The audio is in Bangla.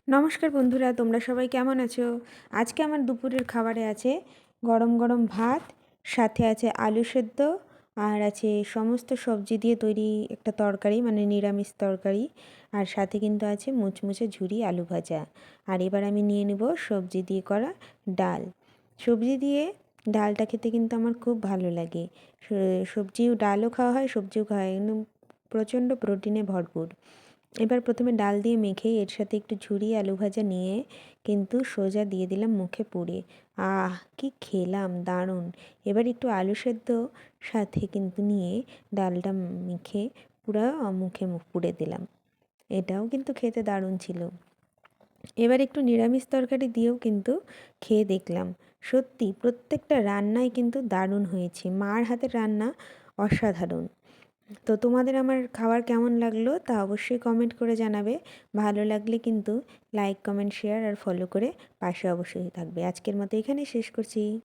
নমস্কার বন্ধুরা, তোমরা সবাই কেমন আছো? আজকে আমার দুপুরের খাবারে আছে গরম গরম ভাত, সাথে আছে আলু সেদ্ধ, আর আছে সমস্ত সবজি দিয়ে তৈরি একটা তরকারি, মানে নিরামিষ তরকারি। আর সাথে কিন্তু আছে মুচমুচে ঝুরি আলু ভাজা। আর এবার আমি নিয়ে নেব সবজি দিয়ে করা ডাল। সবজি দিয়ে ডালটা খেতে কিন্তু আমার খুব ভালো লাগে। সবজিও, ডালও খাওয়া হয়, সবজিও খাওয়া হয়, একদম প্রচণ্ড প্রোটিনে ভরপুর। এবার প্রথমে ডাল দিয়ে মেখে এর সাথে একটু ঝুরি আলু ভাজা নিয়ে কিন্তু সোজা দিয়ে দিলাম মুখে পুড়ে। আহ, কি খেলাম, দারুণ! এবার একটু আলু সেদ্ধ সাথে কিন্তু নিয়ে ডালটা মেখে পুরো মুখে মুখ পুড়ে দিলাম। এটাও কিন্তু খেতে দারুণ ছিল। এবার একটু নিরামিষ তরকারি দিয়েও কিন্তু খেয়ে দেখলাম, সত্যি প্রত্যেকটা রান্নাই কিন্তু দারুণ হয়েছে। মার হাতের রান্না অসাধারণ। তো তোমাদের আমার খাবার কেমন লাগলো তা অবশ্যই কমেন্ট করে জানাবে। ভালো লাগলে কিন্তু লাইক, কমেন্ট, শেয়ার আর ফলো করে পাশে অবশ্যই থাকবে। আজকের মতো এখানেই শেষ করছি।